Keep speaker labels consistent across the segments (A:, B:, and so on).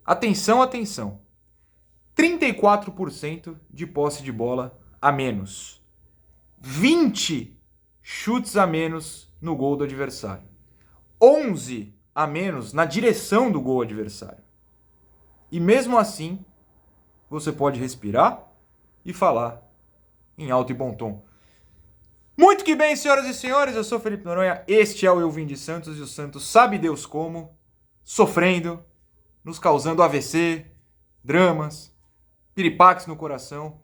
A: Atenção, atenção. 34% de posse de bola a menos. 20 chutes a menos no gol do adversário. 11 a menos na direção do gol adversário. E mesmo assim, você pode respirar e falar em alto e bom tom. Muito que bem, senhoras e senhores, eu sou Felipe Noronha, este é o Eu Vim de Santos e o Santos sabe Deus como, sofrendo, nos causando AVC, dramas, piripaques no coração.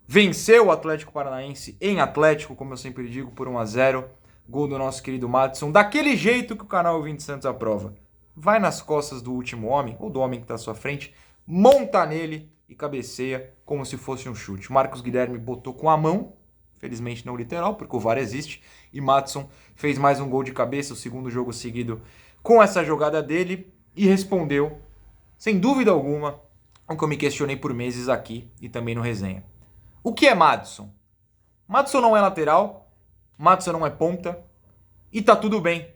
A: Venceu o Atlético Paranaense em Atlético, como eu sempre digo, por 1-0. Gol do nosso querido Madison, daquele jeito que o canal Eu Vim de Santos aprova. Vai nas costas do último homem, ou do homem que está à sua frente, monta nele e cabeceia como se fosse um chute. Marcos Guilherme botou com a mão, felizmente não literal, porque o VAR existe, e Madison fez mais um gol de cabeça, o segundo jogo seguido com essa jogada dele, e respondeu, sem dúvida alguma, o que eu me questionei por meses aqui e também no resenha. O que é Madison? Madison não é lateral, Madison não é ponta, e tá tudo bem,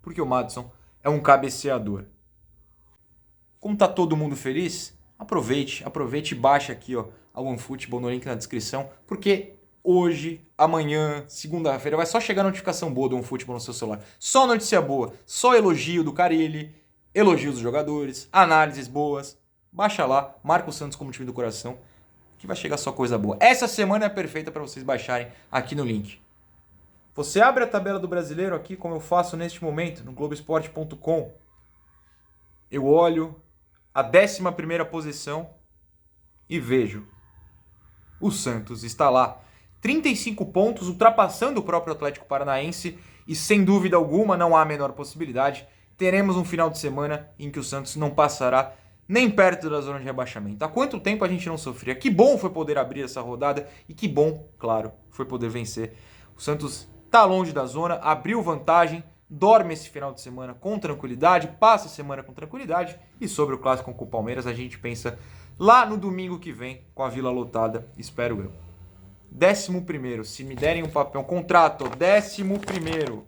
A: porque o Madison é um cabeceador. Como tá todo mundo feliz, aproveite e baixe aqui, ó, a OneFootball no link na descrição, porque hoje, amanhã, segunda-feira, vai só chegar a notificação boa do OneFootball no seu celular. Só notícia boa, só elogio do Carille, elogios dos jogadores, análises boas. Baixa lá, marca o Santos como time do coração, que vai chegar só coisa boa. Essa semana é perfeita para vocês baixarem aqui no link. Você abre a tabela do Brasileiro aqui, como eu faço neste momento, no Globoesporte.com. Eu olho a 11ª posição e vejo o Santos está lá. 35 pontos, ultrapassando o próprio Atlético Paranaense e, sem dúvida alguma, não há a menor possibilidade. Teremos um final de semana em que o Santos não passará nem perto da zona de rebaixamento. Há quanto tempo a gente não sofria? Que bom foi poder abrir essa rodada e que bom, claro, foi poder vencer. O Santos está longe da zona, abriu vantagem, dorme esse final de semana com tranquilidade, passa a semana com tranquilidade e sobre o clássico com o Palmeiras a gente pensa lá no domingo que vem com a Vila lotada, espero eu. 11º, se me derem um papel, um contrato, 11º,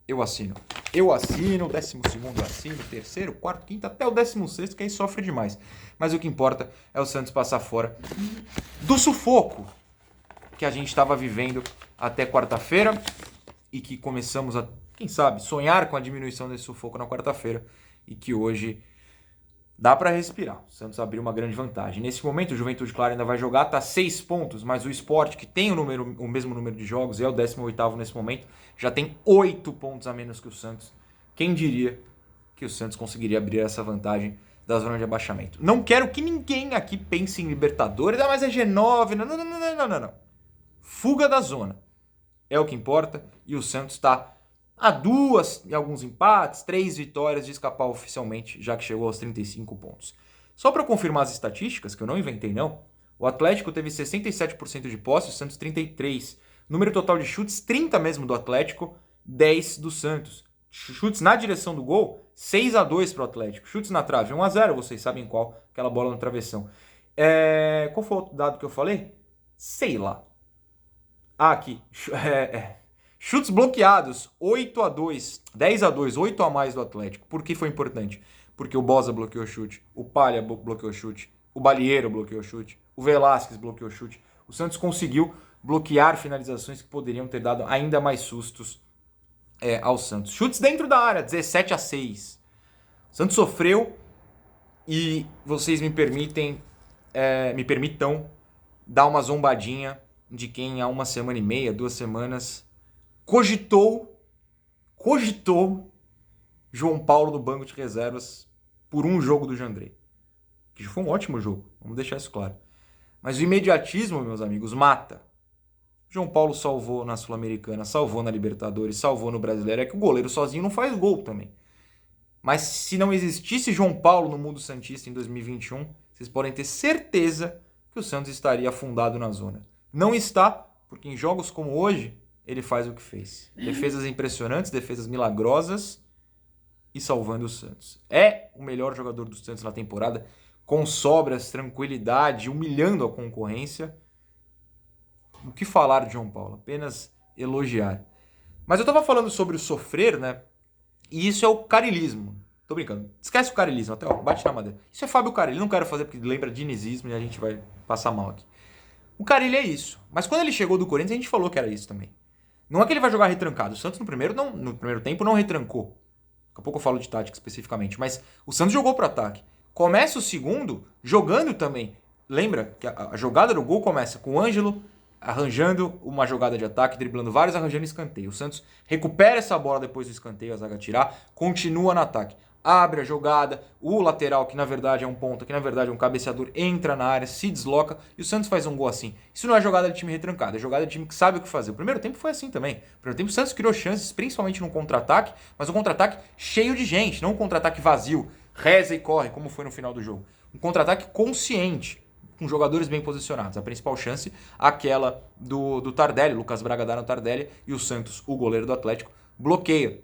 A: eu assino. Eu assino, 12º eu assino, 3º, 4º, 5º, até o 16º, que aí sofre demais. Mas o que importa é o Santos passar fora do sufoco que a gente estava vivendo até quarta-feira e que começamos a, quem sabe, sonhar com a diminuição desse sufoco na quarta-feira e que hoje dá para respirar. O Santos abriu uma grande vantagem. Nesse momento, o Juventude, claro, ainda vai jogar, tá 6 pontos, mas o Sport, que tem o mesmo número de jogos, é o 18º nesse momento, já tem 8 pontos a menos que o Santos. Quem diria que o Santos conseguiria abrir essa vantagem da zona de abaixamento? Não quero que ninguém aqui pense em Libertadores, mas é G9, não. Fuga da zona. É o que importa, e o Santos está a 2 e alguns empates, 3 vitórias de escapar oficialmente, já que chegou aos 35 pontos. Só para confirmar as estatísticas, que eu não inventei não, o Atlético teve 67% de posse, o Santos 33%. Número total de chutes, 30 mesmo do Atlético, 10 do Santos. Chutes na direção do gol, 6-2 para o Atlético. Chutes na trave, 1-0, vocês sabem qual, aquela bola no travessão. Qual foi o outro dado que eu falei? Sei lá. Aqui. Chutes bloqueados, 8-2, 10-2, 8 a mais do Atlético. Por que foi importante? Porque o Boza bloqueou o chute, o Palha bloqueou o chute, o Balieiro bloqueou o chute, o Velasquez bloqueou o chute. O Santos conseguiu bloquear finalizações que poderiam ter dado ainda mais sustos ao Santos. Chutes dentro da área, 17-6. O Santos sofreu e vocês me permitam dar uma zombadinha de quem há 1 semana e meia, 2 semanas, cogitou João Paulo no banco de reservas por um jogo do Jandrei. Que foi um ótimo jogo, vamos deixar isso claro. Mas o imediatismo, meus amigos, mata. João Paulo salvou na Sul-Americana, salvou na Libertadores, salvou no Brasileiro. É que o goleiro sozinho não faz gol também. Mas se não existisse João Paulo no mundo santista em 2021, vocês podem ter certeza que o Santos estaria afundado na zona. Não está, porque em jogos como hoje, ele faz o que fez. Defesas impressionantes, defesas milagrosas e salvando o Santos. É o melhor jogador do Santos na temporada, com sobras, tranquilidade, humilhando a concorrência. O que falar de João Paulo? Apenas elogiar. Mas eu estava falando sobre o sofrer, né? E isso é o carilismo. Tô brincando. Esquece o carilismo, até ó, bate na madeira. Isso é Fábio Carille, não quero fazer porque lembra dinizismo e a gente vai passar mal aqui. O Carille é isso. Mas quando ele chegou do Corinthians, a gente falou que era isso também. Não é que ele vai jogar retrancado. O Santos no primeiro tempo não retrancou. Daqui a pouco eu falo de tática especificamente. Mas o Santos jogou pro ataque. Começa o segundo jogando também. Lembra que a jogada do gol começa com o Ângelo arranjando uma jogada de ataque, driblando vários, arranjando escanteio. O Santos recupera essa bola depois do escanteio, a zaga tirar, continua no ataque. Abre a jogada, o lateral, que na verdade é um ponta, que na verdade é um cabeceador, entra na área, se desloca e o Santos faz um gol assim. Isso não é jogada de time retrancado, é jogada de time que sabe o que fazer. O primeiro tempo foi assim também. No primeiro tempo o Santos criou chances, principalmente no contra-ataque, mas um contra-ataque cheio de gente, não um contra-ataque vazio, reza e corre, como foi no final do jogo. Um contra-ataque consciente, com jogadores bem posicionados. A principal chance, aquela do Tardelli, Lucas Braga dá no Tardelli, e o Santos, o goleiro do Atlético, bloqueia.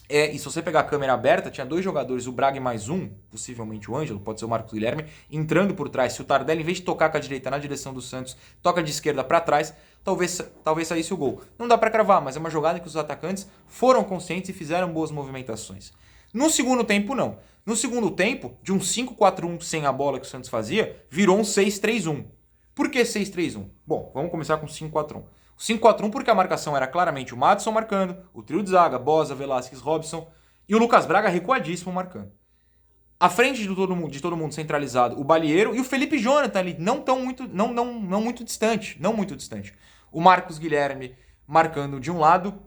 A: E se você pegar a câmera aberta, tinha dois jogadores, o Braga e mais um, possivelmente o Ângelo, pode ser o Marcos Guilherme, entrando por trás. Se o Tardelli, em vez de tocar com a direita na direção do Santos, toca de esquerda para trás, talvez saísse o gol. Não dá para cravar, mas é uma jogada em que os atacantes foram conscientes e fizeram boas movimentações. No segundo tempo, não. No segundo tempo, de um 5-4-1 sem a bola que o Santos fazia, virou um 6-3-1. Por que 6-3-1? Bom, vamos começar com 5-4-1. O 5-4-1 porque a marcação era claramente o Madison marcando, o trio de zaga, Bosa, Velasquez, Robson e o Lucas Braga recuadíssimo marcando. À frente de todo mundo centralizado, o Balieiro e o Felipe Jonathan ali, não muito distante. O Marcos Guilherme marcando de um lado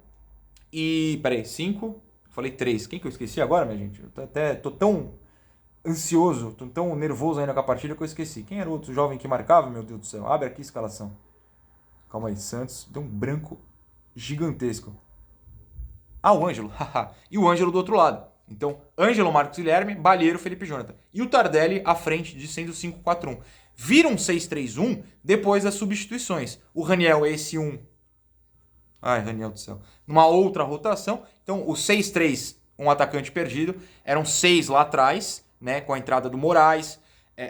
A: e... Peraí, 5... Falei 3. Quem que eu esqueci agora, minha gente? Eu tô tão ansioso, tô tão nervoso ainda com a partida que eu esqueci. Quem era o outro jovem que marcava, meu Deus do céu? Abre aqui a escalação. Calma aí, Santos. Deu um branco gigantesco. Ah, o Ângelo. E o Ângelo do outro lado. Então, Ângelo, Marcos Guilherme, Balieiro, Felipe Jonathan. E o Tardelli à frente, de sendo 5-4-1. Vira um 6-3-1 depois das substituições. O Raniel é esse 1. Ai, Raniel do céu. Numa outra rotação. Então, o 6-3, um atacante perdido. Eram 6 lá atrás, né? Com a entrada do Moraes,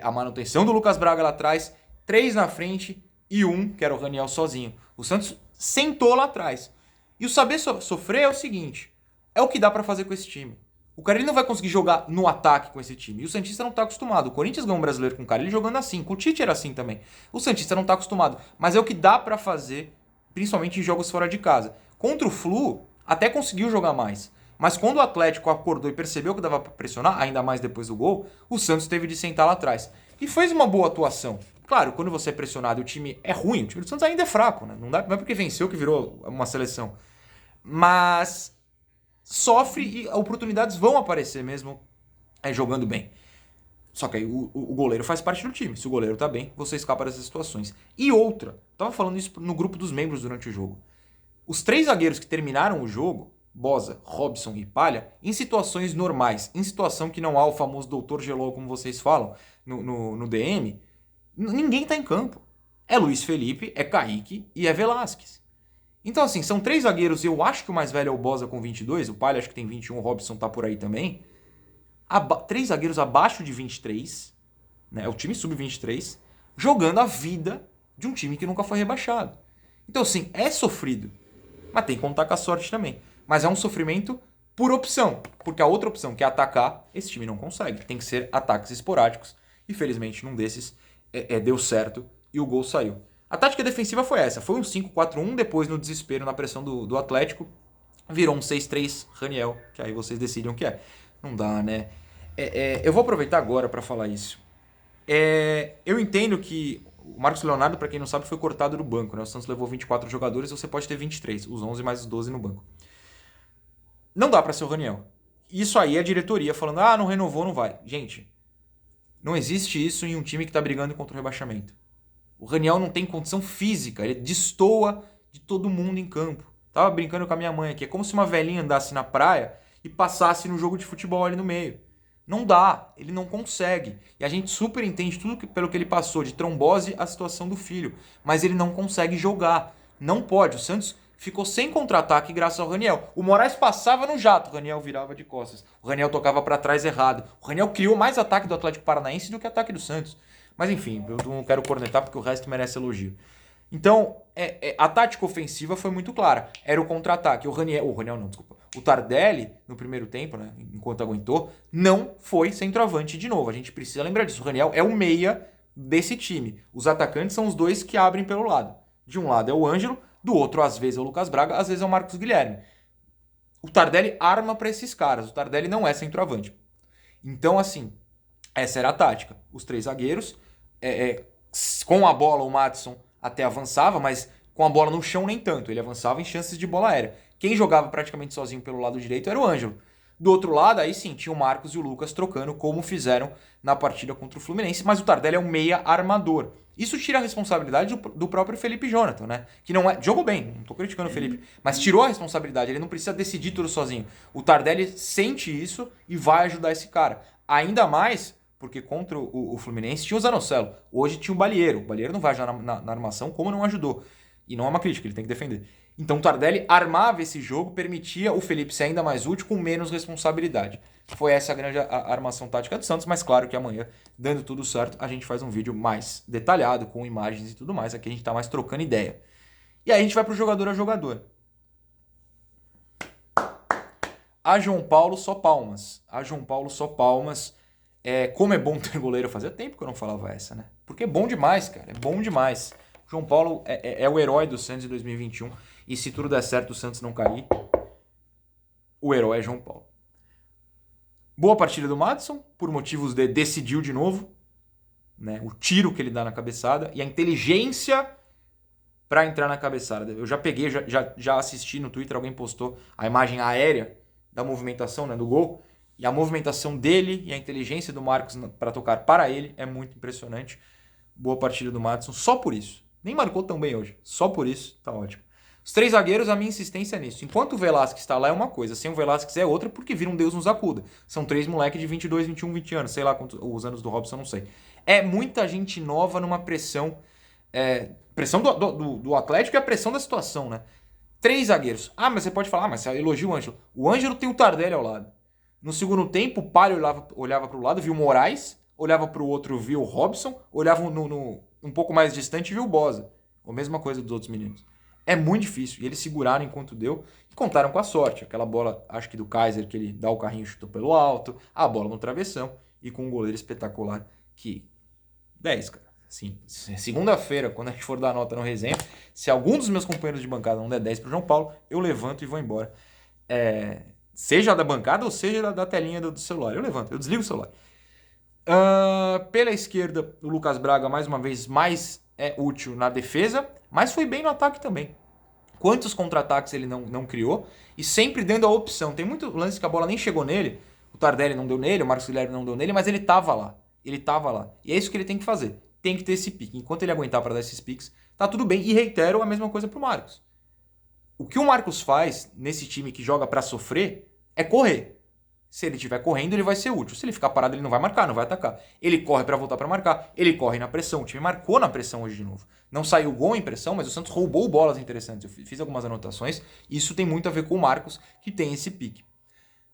A: a manutenção do Lucas Braga lá atrás. 3 na frente e 1, que era o Raniel sozinho. O Santos sentou lá atrás. E o saber sofrer é o seguinte. É o que dá pra fazer com esse time. O Carille não vai conseguir jogar no ataque com esse time. E o Santista não tá acostumado. O Corinthians ganhou um brasileiro com o Carille jogando assim. Com o Tite era assim também. O Santista não tá acostumado. Mas é o que dá pra fazer, principalmente em jogos fora de casa. Contra o Flu, até conseguiu jogar mais. Mas quando o Atlético acordou e percebeu que dava pra pressionar, ainda mais depois do gol, o Santos teve de sentar lá atrás. E fez uma boa atuação. Claro, quando você é pressionado e o time é ruim, o time do Santos ainda é fraco, né? Não é porque venceu que virou uma seleção. Mas sofre e oportunidades vão aparecer mesmo jogando bem. Só que aí o goleiro faz parte do time. Se o goleiro tá bem, você escapa dessas situações. E outra, tava falando isso no grupo dos membros durante o jogo. Os 3 zagueiros que terminaram o jogo, Bosa, Robson e Palha, em situações normais, em situação que não há o famoso doutor Gelol, como vocês falam, no DM, ninguém tá em campo. É Luiz Felipe, é Kaique e é Velasquez. Então, assim, são 3 zagueiros, eu acho que o mais velho é o Bosa com 22, o Palha acho que tem 21, o Robson tá por aí também. 3 zagueiros abaixo de 23, né, é o time sub-23, jogando a vida de um time que nunca foi rebaixado. Então, assim, é sofrido, mas tem que contar com a sorte também. Mas é um sofrimento por opção, porque a outra opção, que é atacar, esse time não consegue. Tem que ser ataques esporádicos, e felizmente num desses deu certo e o gol saiu. A tática defensiva foi essa, foi um 5-4-1, depois no desespero, na pressão do Atlético, virou um 6-3 Raniel, que aí vocês decidem o que é. Não dá, né? Eu vou aproveitar agora para falar isso. Eu entendo que o Marcos Leonardo, para quem não sabe, foi cortado do banco, né? O Santos levou 24 jogadores, você pode ter 23, os 11 mais os 12 no banco. Não dá para ser o Raniel. Isso aí é a diretoria falando, não renovou, não vai. Gente, não existe isso em um time que tá brigando contra o rebaixamento. O Raniel não tem condição física, ele destoa de todo mundo em campo. Tava brincando com a minha mãe aqui, é como se uma velhinha andasse na praia e passasse no jogo de futebol ali no meio. Não dá, ele não consegue. E a gente super entende tudo pelo que ele passou, de trombose à situação do filho. Mas ele não consegue jogar. Não pode. O Santos ficou sem contra-ataque graças ao Raniel. O Moraes passava no jato, o Raniel virava de costas. O Raniel tocava para trás errado. O Raniel criou mais ataque do Atlético Paranaense do que ataque do Santos. Mas enfim, eu não quero cornetar porque o resto merece elogio. Então, a tática ofensiva foi muito clara. Era o contra-ataque. O O Tardelli, no primeiro tempo, né, enquanto aguentou, não foi centroavante de novo. A gente precisa lembrar disso. O Raniel é o meia desse time. Os atacantes são os dois que abrem pelo lado. De um lado é o Ângelo, do outro às vezes é o Lucas Braga, às vezes é o Marcos Guilherme. O Tardelli arma para esses caras. O Tardelli não é centroavante. Então, assim, essa era a tática. Os 3 zagueiros, com a bola o Maddison até avançava, mas com a bola no chão nem tanto. Ele avançava em chances de bola aérea. Quem jogava praticamente sozinho pelo lado direito era o Ângelo. Do outro lado, aí sim, tinha o Marcos e o Lucas trocando, como fizeram na partida contra o Fluminense, mas o Tardelli é um meia armador. Isso tira a responsabilidade do próprio Felipe Jonathan, né? Que não é. Jogou bem, não tô criticando o Felipe, mas tirou a responsabilidade, ele não precisa decidir tudo sozinho. O Tardelli sente isso e vai ajudar esse cara. Ainda mais porque contra o Fluminense tinha o Zanocelo. Hoje tinha o Balieiro. O Balieiro não vai ajudar na armação, como não ajudou. E não é uma crítica, ele tem que defender. Então o Tardelli armava esse jogo, permitia o Felipe ser ainda mais útil com menos responsabilidade. Foi essa a grande armação tática do Santos, mas claro que amanhã, dando tudo certo, a gente faz um vídeo mais detalhado, com imagens e tudo mais. Aqui a gente tá mais trocando ideia. E aí a gente vai pro jogador a jogador. A João Paulo, só palmas. A João Paulo, só palmas. Como é bom ter goleiro, fazia tempo que eu não falava essa, né? Porque é bom demais, cara, é bom demais. João Paulo é o herói do Santos em 2021. E se tudo der certo, o Santos não cair, o herói é João Paulo. Boa partida do Maddison, por motivos de decidiu de novo, né? O tiro que ele dá na cabeçada e a inteligência para entrar na cabeçada. Eu já peguei, já assisti no Twitter, alguém postou a imagem aérea da movimentação, né, do gol. E a movimentação dele e a inteligência do Marcos para tocar para ele é muito impressionante. Boa partida do Maddison, só por isso. Nem marcou tão bem hoje, só por isso tá ótimo. Os 3 zagueiros, a minha insistência é nisso. Enquanto o Velasquez está lá é uma coisa, sem o Velasquez é outra, porque vira um Deus nos acuda. São 3 moleques de 22, 21, 20 anos, sei lá quantos, os anos do Robson, não sei. É muita gente nova numa pressão, pressão do Atlético e a pressão da situação, né? 3 zagueiros. Ah, mas você pode falar, mas você elogia o Ângelo. O Ângelo tem o Tardelli ao lado. No segundo tempo, o Palio olhava para o lado, viu o Moraes, olhava para o outro, viu o Robson, olhava um pouco mais distante e viu o Boza. A mesma coisa dos outros meninos. É muito difícil. E eles seguraram enquanto deu e contaram com a sorte. Aquela bola, acho que do Kaiser, que ele dá o carrinho e chutou pelo alto, a bola no travessão e com um goleiro espetacular que... 10, cara. Assim, segunda-feira, quando a gente for dar nota no resenha, se algum dos meus companheiros de bancada não der 10 pro João Paulo, eu levanto e vou embora. Seja da bancada ou seja da telinha do celular. Eu levanto, eu desligo o celular. Pela esquerda, o Lucas Braga, mais uma vez, mais útil na defesa, mas foi bem no ataque também. Quantos contra-ataques ele não criou e sempre dando a opção. Tem muito lance que a bola nem chegou nele, o Tardelli não deu nele, o Marcos Guilherme não deu nele, mas ele tava lá. Ele tava lá. E é isso que ele tem que fazer. Tem que ter esse pique. Enquanto ele aguentar para dar esses piques, tá tudo bem. E reitero a mesma coisa pro Marcos. O que o Marcos faz nesse time que joga para sofrer é correr. Se ele estiver correndo, ele vai ser útil. Se ele ficar parado, ele não vai marcar, não vai atacar. Ele corre para voltar para marcar, ele corre na pressão. O time marcou na pressão hoje de novo. Não saiu gol em pressão, mas o Santos roubou bolas interessantes. Eu fiz algumas anotações. Isso tem muito a ver com o Marcos, que tem esse pique.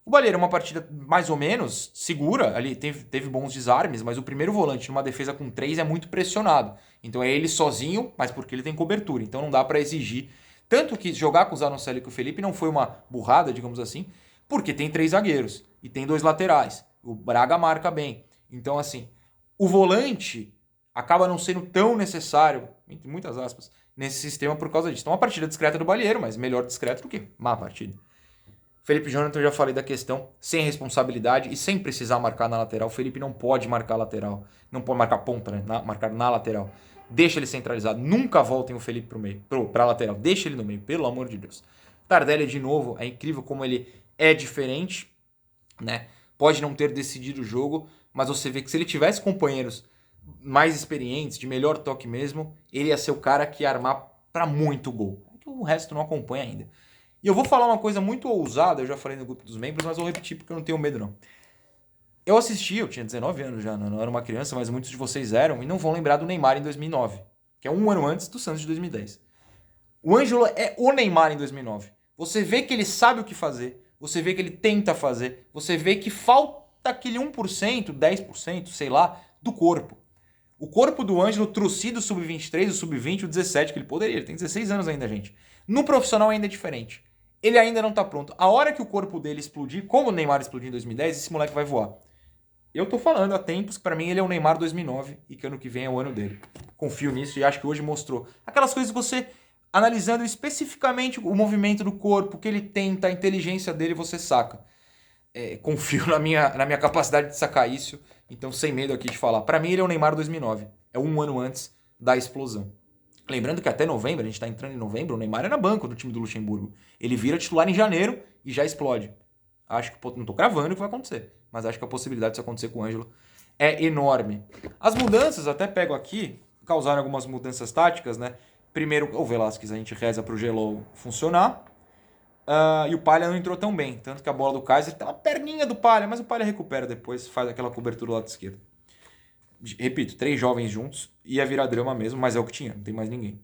A: O Balieiro é uma partida mais ou menos segura. Ali teve bons desarmes, mas o primeiro volante numa defesa com 3 é muito pressionado. Então é ele sozinho, mas porque ele tem cobertura. Então não dá para exigir. Tanto que jogar com o Zanocelo e com o Felipe não foi uma burrada, digamos assim, porque tem 3 zagueiros e tem 2 laterais. O Braga marca bem. Então, assim, o volante acaba não sendo tão necessário, entre muitas aspas, nesse sistema por causa disso. Então, uma partida discreta do Balieiro, mas melhor discreto do que má partida. Felipe Jonathan, eu já falei da questão, sem responsabilidade e sem precisar marcar na lateral. O Felipe não pode marcar lateral, não pode marcar ponta, né? Marcar na lateral. Deixa ele centralizado. Nunca voltem o Felipe pro meio, pra lateral. Deixa ele no meio, pelo amor de Deus. Tardelli, de novo, é incrível como ele é diferente, né? Pode não ter decidido o jogo, mas você vê que se ele tivesse companheiros mais experientes, de melhor toque mesmo, ele ia ser o cara que ia armar para muito gol. O resto não acompanha ainda. E eu vou falar uma coisa muito ousada, eu já falei no grupo dos membros, mas vou repetir porque eu não tenho medo não. Eu tinha 19 anos já, não era uma criança, mas muitos de vocês eram, e não vão lembrar do Neymar em 2009, que é um ano antes do Santos de 2010. O Ângelo é o Neymar em 2009. Você vê que ele sabe o que fazer, você vê que ele tenta fazer, você vê que falta aquele 1%, 10%, sei lá, do corpo. O corpo do Ângelo trouxe do sub-23, o sub-20, o 17, que ele poderia, ele tem 16 anos ainda, gente. No profissional ainda é diferente. Ele ainda não tá pronto. A hora que o corpo dele explodir, como o Neymar explodiu em 2010, esse moleque vai voar. Eu tô falando há tempos que pra mim ele é o Neymar 2009 e que ano que vem é o ano dele. Confio nisso e acho que hoje mostrou. Aquelas coisas que você, analisando especificamente o movimento do corpo, o que ele tenta, a inteligência dele, você saca. Confio na minha capacidade de sacar isso, então sem medo aqui de falar. Pra mim ele é o Neymar 2009. É um ano antes da explosão. Lembrando que até novembro, a gente tá entrando em novembro, o Neymar era banco do time do Luxemburgo. Ele vira titular em janeiro e já explode. Acho que, não tô cravando o que vai acontecer, mas acho que a possibilidade disso acontecer com o Ângelo é enorme. As mudanças, até pego aqui, causaram algumas mudanças táticas, né? Primeiro, o Velasquez, a gente reza pro Gelo funcionar. E o Palha não entrou tão bem, tanto que a bola do Kaiser tá uma perninha do Palha, mas o Palha recupera depois, faz aquela cobertura do lado esquerdo. Repito, 3 jovens juntos, ia virar drama mesmo, mas é o que tinha, não tem mais ninguém.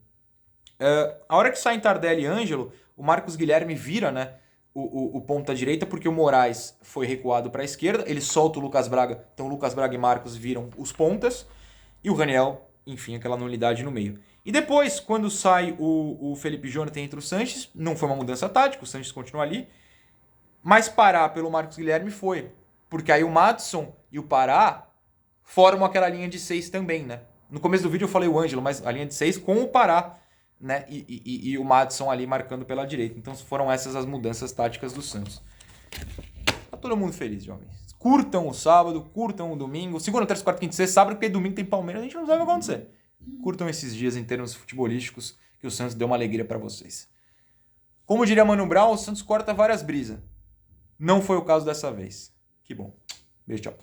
A: A hora que saem Tardelli e Ângelo, o Marcos Guilherme vira, né, o ponta direita, porque o Moraes foi recuado para a esquerda, ele solta o Lucas Braga, então o Lucas Braga e Marcos viram os pontas, e o Raniel, enfim, aquela nulidade no meio. E depois, quando sai o Felipe Jonathan entre o Sanches, não foi uma mudança tática, o Sanches continua ali, mas parar pelo Marcos Guilherme foi, porque aí o Maddison e o Pará formam aquela linha de 6 também, né? No começo do vídeo eu falei o Ângelo, mas a linha de 6 com o Pará, né? E o Maddison ali marcando pela direita. Então foram essas as mudanças táticas do Santos. Tá todo mundo feliz, jovens. Curtam o sábado, curtam o domingo. Segunda, terça, quarta, quinta e sexta, sábado, porque domingo tem Palmeiras, a gente não sabe o que vai acontecer. Curtam esses dias em termos futebolísticos, que o Santos deu uma alegria para vocês. Como diria Mano Brown, o Santos corta várias brisas. Não foi o caso dessa vez. Que bom. Beijo, tchau.